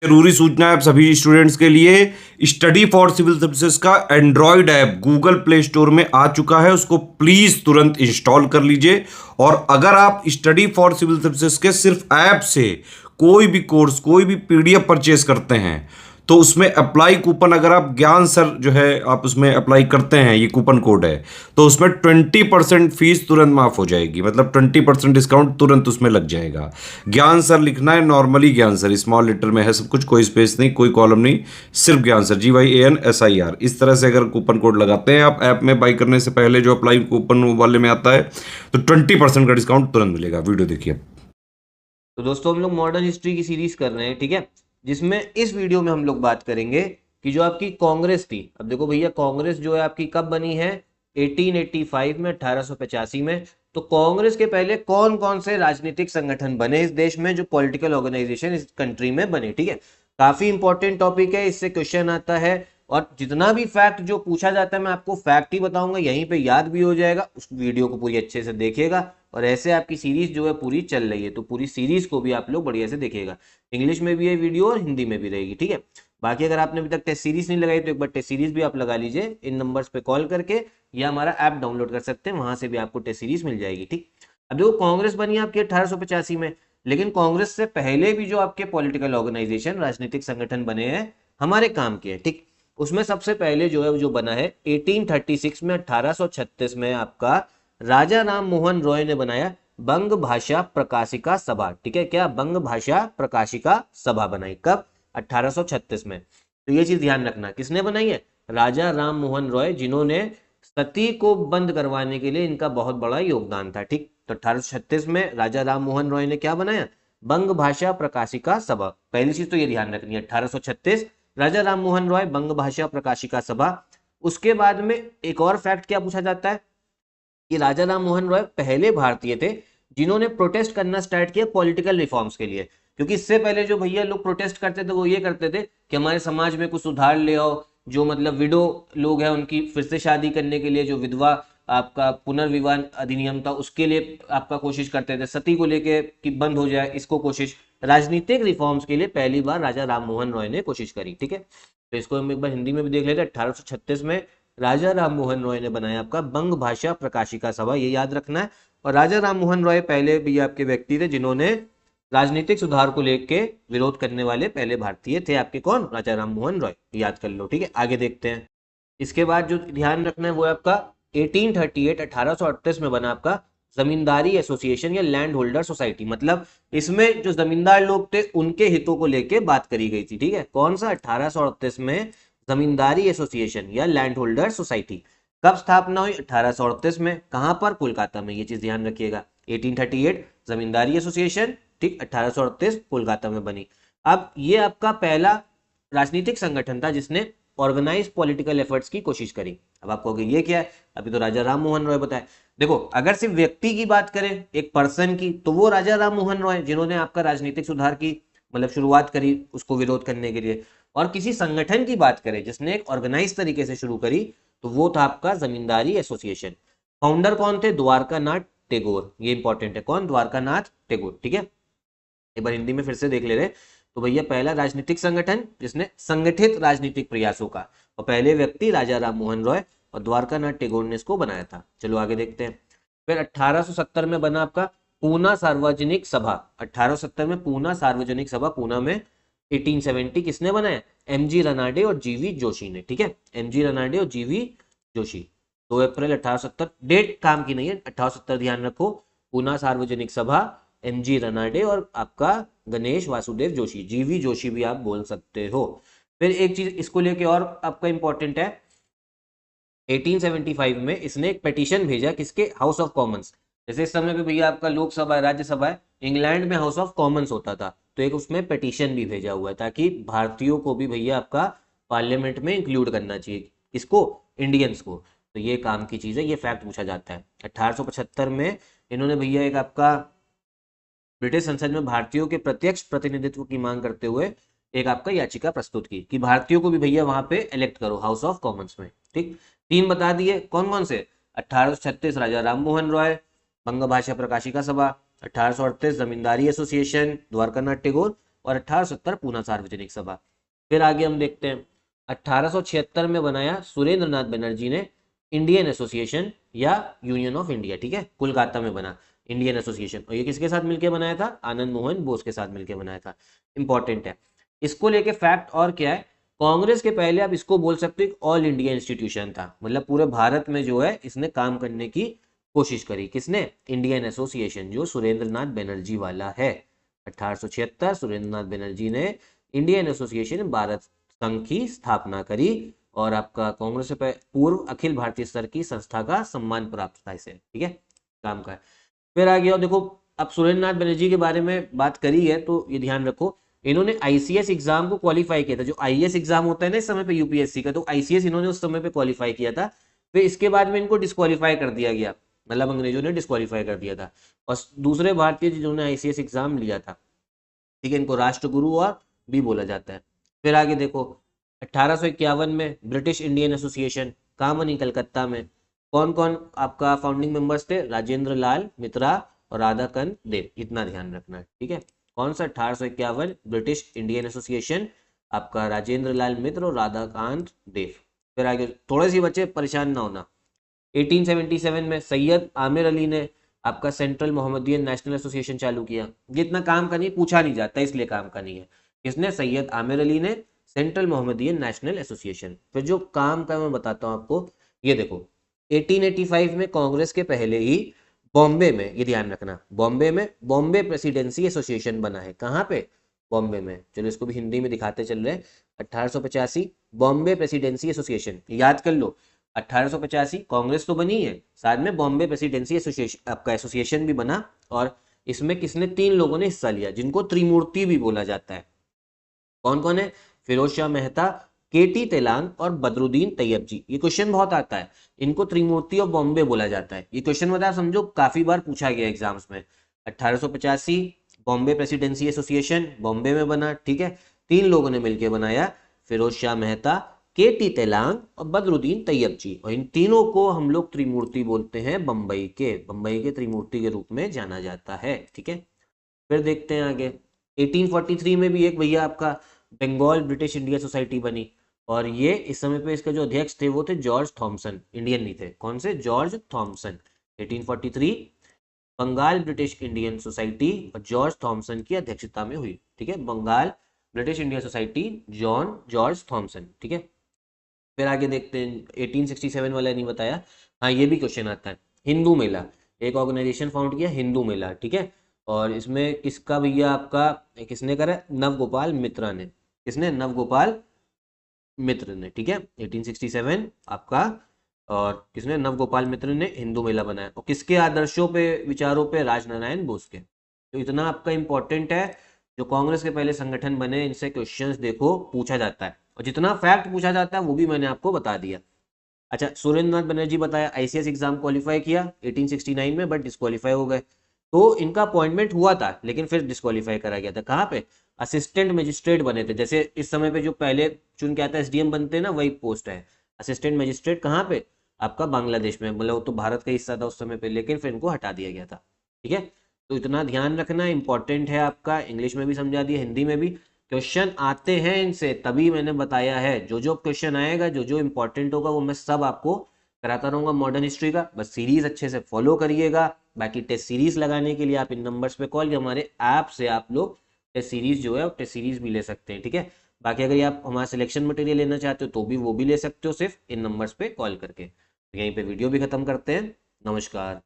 जरूरी सूचना है आप सभी स्टूडेंट्स के लिए। स्टडी फॉर सिविल सर्विसेज का Android app Google play store में आ चुका है, उसको प्लीज तुरंत इंस्टॉल कर लीजिए। और अगर आप स्टडी फॉर सिविल सर्विसेज के सिर्फ ऐप से कोई भी कोर्स, कोई भी पीडीएफ परचेज करते हैं तो उसमें अप्लाई कूपन, अगर आप ज्ञान सर जो है आप उसमें अप्लाई करते हैं, ये कूपन कोड है, तो उसमें 20% फीस तुरंत माफ हो जाएगी। मतलब 20% डिस्काउंट तुरंत उसमें लग जाएगा। ज्ञान सर लिखना है, नॉर्मली ज्ञान सर स्मॉल लेटर में है सब कुछ, कोई स्पेस नहीं, कोई कॉलम नहीं, सिर्फ ज्ञान सर GYANSIR। इस तरह से अगर कूपन कोड लगाते हैं आप ऐप में बाई करने से पहले, जो अप्लाई कूपन वाले में आता है, तो 20% का डिस्काउंट तुरंत मिलेगा। वीडियो देखिए। तो दोस्तों हम लोग मॉडर्न हिस्ट्री की सीरीज कर रहे हैं, ठीक है, जिसमें इस वीडियो में हम लोग बात करेंगे कि जो आपकी कांग्रेस थी। अब देखो भैया, कांग्रेस जो है आपकी कब बनी है? 1885 में, 1885 में। तो कांग्रेस के पहले कौन कौन से राजनीतिक संगठन बने इस देश में, जो पॉलिटिकल ऑर्गेनाइजेशन इस कंट्री में बने, ठीक है। काफी इंपॉर्टेंट टॉपिक है, इससे क्वेश्चन आता है। और जितना भी फैक्ट जो पूछा जाता है मैं आपको फैक्ट ही बताऊंगा, यहीं पे याद भी हो जाएगा। उस वीडियो को पूरी अच्छे से देखिएगा। और ऐसे आपकी सीरीज जो है पूरी चल रही है, तो पूरी सीरीज को भी आप लोग बढ़िया से देखिएगा। इंग्लिश में भी है वीडियो और हिंदी में भी रहेगी, ठीक है। बाकी अगर आपने अभी तक टेस्ट सीरीज नहीं लगाई तो एक बार टेस्ट सीरीज भी आप लगा लीजिए इन नंबर्स पे कॉल करके, या हमारा ऐप डाउनलोड कर सकते हैं, वहां से भी आपको टेस्ट सीरीज मिल जाएगी, ठीक। अब देखो, कांग्रेस बनी आपकी 1885 में, लेकिन कांग्रेस से पहले भी जो आपके पॉलिटिकल ऑर्गेनाइजेशन, राजनीतिक संगठन बने हैं हमारे काम के, ठीक। उसमें सबसे पहले जो है जो बना है 1836 में, 1836 में आपका राजा राम मोहन रॉय ने बनाया बंग भाषा प्रकाशिका सभा, ठीक है। क्या? बंग भाषा प्रकाशिका सभा बनाई कब? 1836 में। तो ये चीज ध्यान रखना, किसने बनाई है? राजा राम मोहन रॉय, जिन्होंने सती को बंद करवाने के लिए इनका बहुत बड़ा योगदान था, ठीक। तो 1836 में राजा राम मोहन रॉय ने क्या बनाया? बंग भाषा प्रकाशिका सभा। पहली चीज तो ये ध्यान रखनी है, 1836 राजा राम मोहन रॉय बंग भाषा प्रकाशिका सभा। उसके बाद में एक और फैक्ट क्या पूछा जाता है कि राजा राम मोहन रॉय पहले भारतीय थे जिन्होंने प्रोटेस्ट करना स्टार्ट किया पॉलिटिकल रिफॉर्म्स के लिए। क्योंकि इससे पहले जो भैया लोग प्रोटेस्ट करते थे वो ये करते थे कि हमारे समाज में कुछ सुधार ले आओ, जो मतलब विडो लोग हैं उनकी फिर से शादी करने के लिए, जो विधवा आपका पुनर्विवाह अधिनियम था उसके लिए आपका कोशिश करते थे, सती को लेके कि बंद हो जाए इसको कोशिश। राजनीतिक रिफॉर्म्स के लिए पहली बार राजा राम मोहन रॉय ने कोशिश करी, ठीक है। तो इसको हम एक बार हिंदी में भी देख लेते हैं। 1836 में राजा राम मोहन रॉय ने बनाया आपका बंग भाषा प्रकाशिका सभा, ये याद रखना है। और राजा राम मोहन रॉय पहले भी आपके व्यक्ति थे जिन्होंने राजनीतिक सुधार को लेकर विरोध करने वाले पहले भारतीय थे आपके। कौन? राजा राम मोहन रॉय, याद कर लो, ठीक है। आगे देखते हैं। इसके बाद जो ध्यान रखना है वो है आपका 1838 1838 में बना आपका जमींदारी एसोसिएशन या लैंड होल्डर सोसाइटी। मतलब इसमें जो जमींदार लोग थे उनके हितों को लेके बात करी गई थी, ठीक है। कौन सा? 1838 में जमींदारी एसोसिएशन या लैंड होल्डर सोसाइटी। कब स्थापना हुई? 1838 में। कहां पर? कोलकाता में। ये चीज ध्यान रखिएगा, 1838 जमींदारी एसोसिएशन, ठीक, 1838 कोलकाता में बनी। अब ये आपका पहला राजनीतिक संगठन था जिसने ऑर्गेनाइज पॉलिटिकल एफर्ट्स की कोशिश करी। अब आप कहोगे ये क्या है, अभी तो राजा राम मोहन रॉय बताए। देखो, अगर सिर्फ व्यक्ति की बात करें, एक पर्सन की, तो वो राजा राम मोहन रॉय जिन्होंने आपका राजनीतिक सुधार की मतलब शुरुआत करी उसको विरोध करने के लिए। और किसी संगठन की बात करें जिसने एक ऑर्गेनाइज तरीके से शुरू करी, तो वो था आपका जमींदारी एसोसिएशन। फाउंडर कौन थे? द्वारका नाथ टैगोर। ये इंपॉर्टेंट है, कौन? द्वारका नाथ टैगोर, ठीक है। एक बार हिंदी में फिर से देख ले रहे। तो भैया पहला राजनीतिक संगठन जिसने संगठित राजनीतिक प्रयासों का, और पहले व्यक्ति राजा राम मोहन रॉय और द्वारका नाथ टैगोर ने इसको बनाया था। चलो आगे देखते हैं। फिर 1870 में बना आपका पूना सार्वजनिक सभा। 1870 में पूना सार्वजनिक सभा, पूना में। 1870 किसने बनाया? एमजी रनाडे और जीवी जोशी ने, ठीक है। एमजी रनाडे और जीवी जोशी। 2 अप्रैल 1870, डेट काम की नहीं है, 1870 ध्यान रखो। पूना सार्वजनिक सभा, एमजी रनाडे और आपका गणेश वासुदेव जोशी, जीवी जोशी भी आप बोल सकते हो। फिर एक चीज इसको लेके और आपका इंपॉर्टेंट है, 1875 में इसने एक पिटीशन भेजा, किसके? House of Commons. जैसे इस समय पे भैया आपका लोकसभा है, राज्यसभा है, इंग्लैंड में हाउस ऑफ कॉमन्स होता था, तो एक उसमें पिटीशन भी भेजा हुआ है ताकि भारतीयों को भी भैया आपका पार्लियामेंट में इंक्लूड करना चाहिए। किसको? इंडियंस को। तो ये काम की चीज है, ये फैक्ट पूछा जाता है। 1875 में इन्होंने भैया एक आपका ब्रिटिश संसद में भारतीयों के प्रत्यक्ष प्रतिनिधित्व की मांग करते हुए एक आपका याचिका प्रस्तुत की कि भारतीयों को भी भैया वहां पे इलेक्ट करो हाउस ऑफ कॉमन्स में, ठीक। 3 बता दिए, कौन कौन से? 1836 राजा राम मोहन रॉय बंग भाषा प्रकाशिका सभा, 1838 जमींदारी एसोसिएशन द्वारका नाथ टैगोर, और 1870 पूना सार्वजनिक सभा। फिर आगे हम देखते हैं 1876 में बनाया सुरेंद्र नाथ बनर्जी ने इंडियन एसोसिएशन या यूनियन ऑफ इंडिया, ठीक है, कोलकाता में बना इंडियन एसोसिएशन, और ये किसके साथ मिलकर बनाया था? आनंद मोहन बोस के साथ मिलकर बनाया था। इंपॉर्टेंट है। इसको लेके फैक्ट और क्या है, कांग्रेस के पहले आप इसको बोल सकते हो ऑल इंडिया इंस्टीट्यूशन था, मतलब पूरे भारत में जो है इसने काम करने की कोशिश करी। किसने? इंडियन एसोसिएशन, जो सुरेंद्र नाथ बनर्जी वाला है। 1876 सुरेंद्र नाथ बनर्जी ने इंडियन एसोसिएशन भारत संघ की स्थापना करी और आपका कांग्रेस से पूर्व अखिल भारतीय स्तर की संस्था का सम्मान प्राप्त था इसे, ठीक है, काम का। फिर आ गया देखो, अब सुरेंद्र नाथ बनर्जी के बारे में बात करी है तो ये ध्यान रखो, इन्होंने आईसीएस एग्जाम को क्वालिफाई किया था। जो आईएएस एग्जाम होता है ना इस समय पे यूपीएससी का, तो आईसीएस इन्होंने उस समय पे क्वालिफाई किया था। फिर इसके बाद में इनको डिस्क्वालीफाई कर दिया गया, मतलब अंग्रेजों ने डिस्क्वालीफाई कर दिया था। और दूसरे भारतीय जिन्होंने आईसीएस एग्जाम लिया था, ठीक है, इनको राष्ट्रगुरु और भी बोला जाता है। फिर आगे देखो 1851 में ब्रिटिश इंडियन एसोसिएशन कहाँ बनी? कलकत्ता में। कौन कौन आपका फाउंडिंग मेंबर्स थे? राजेंद्र लाल मित्रा और राधाकांत देव, इतना ध्यान रखना है, ठीक है। कौन सा? 1851 ब्रिटिश इंडियन एसोसिएशन, आपका राजेंद्र लाल मित्र और राधाकांत देव। फिर आगे थोड़े सी बच्चे परेशान ना होना, 1877 में सैयद आमिर अली ने आपका सेंट्रल मोहम्मदियन नेशनल एसोसिएशन चालू किया। ये इतना काम का नहीं, पूछा नहीं जाता इसलिए काम का नहीं है। किसने? सैयद आमिर अली ने सेंट्रल मोहम्मदियन नेशनल एसोसिएशन। फिर जो काम का मैं बताता हूँ आपको, ये देखो 1885 में कांग्रेस के पहले ही बॉम्बे में, ये ध्यान रखना, बॉम्बे में बॉम्बे प्रेसिडेंसी एसोसिएशन बना है। कहाँ पे? बॉम्बे में। चलो इसको भी हिंदी में दिखाते चल रहे हैं। 1885 बॉम्बे प्रेसिडेंसी एसोसिएशन, याद कर लो। 1885 कांग्रेस तो बनी है, साथ में बॉम्बे प्रेसिडेंसी एसोसिएशन, आपका एसोसिएशन भी बना। और इसमें किसने? 3 लोगों ने हिस्सा लिया, जिनको त्रिमूर्ति भी बोला जाता है। कौन कौन है? फिरोज शाह मेहता, केटी तेलांग और बदरुद्दीन तैयब जी। ये क्वेश्चन बहुत आता है, इनको त्रिमूर्ति ऑफ बॉम्बे बोला जाता है। ये क्वेश्चन बता समझो, काफी बार पूछा गया एग्जाम्स में। 1885 बॉम्बे प्रेसिडेंसी एसोसिएशन बॉम्बे में बना, ठीक है, 3 लोगों ने मिलकर बनाया, फिरोज शाह मेहता, केटी तेलांग और बदरुद्दीन तैयब जी। और इन तीनों को हम लोग त्रिमूर्ति बोलते हैं, बम्बई के त्रिमूर्ति के रूप में जाना जाता है, ठीक है। फिर देखते हैं आगे 1843 में भी एक भैया आपका बंगाल ब्रिटिश इंडिया सोसाइटी बनी, और ये इस समय पे इसके जो अध्यक्ष थे वो थे जॉर्ज थॉमसन, इंडियन नहीं थे। कौन से? George Thomson. 1843 Bengal British Indian society और जॉर्ज थॉमसन की अध्यक्षता में हुई, ठीक है, Bengal British India society, George Thomson, ठीक है। फिर आगे देखते हैं 1867 वाला नहीं बताया, हाँ ये भी क्वेश्चन आता है। हिंदू मेला, एक ऑर्गेनाइजेशन फाउंड किया, हिंदू मेला, ठीक है, और इसमें किसका भैया आपका, किसने करा? नवगोपाल मित्रा ने। किसने? नवगोपाल मित्र ने, ठीक है, 1867 आपका। और किसने? नवगोपाल मित्र ने हिंदू मेला बनाया। और किसके आदर्शों पे, विचारों पे? राजनारायण बोस के। तो इतना आपका इंपॉर्टेंट है। जो कांग्रेस के पहले संगठन बने, इनसे क्वेश्चंस देखो पूछा जाता है, और जितना फैक्ट पूछा जाता है वो भी मैंने आपको बता दिया। अच्छा, सुरेंद्र नाथ बनर्जी बताया, आईसीएस एग्जाम क्वालिफाई किया 1869 में, बट डिस्क्वालीफाई हो गए। तो इनका अपॉइंटमेंट हुआ था लेकिन फिर डिस्क्वालीफाई करा गया था। कहाँ पे? असिस्टेंट मजिस्ट्रेट बने थे, जैसे इस समय पे जो पहले चुन के आता है एसडीएम बनते हैं ना, वही पोस्ट है असिस्टेंट मजिस्ट्रेट। कहाँ पे? आपका बांग्लादेश में, मतलब वो तो भारत का हिस्सा था उस समय पे, लेकिन फिर इनको हटा दिया गया था, ठीक है। तो इतना ध्यान रखना, इंपॉर्टेंट है आपका। इंग्लिश में भी समझा दिया, हिंदी में भी क्वेश्चन आते हैं इनसे, तभी मैंने बताया है। जो जो क्वेश्चन आएगा, जो जो इंपॉर्टेंट होगा, वो मैं सब आपको कराता रहूंगा मॉडर्न हिस्ट्री का। बस सीरीज अच्छे से फॉलो करिएगा। बाकी टेस्ट सीरीज लगाने के लिए आप इन नंबर्स पे कॉल, या हमारे ऐप से आप लोग टेस्ट सीरीज जो है टेस्ट सीरीज भी ले सकते हैं, ठीक है। बाकी अगर आप हमारा सिलेक्शन मटेरियल लेना चाहते हो तो भी वो भी ले सकते हो, सिर्फ इन नंबर्स पे कॉल करके। यहीं पे वीडियो भी खत्म करते हैं। नमस्कार।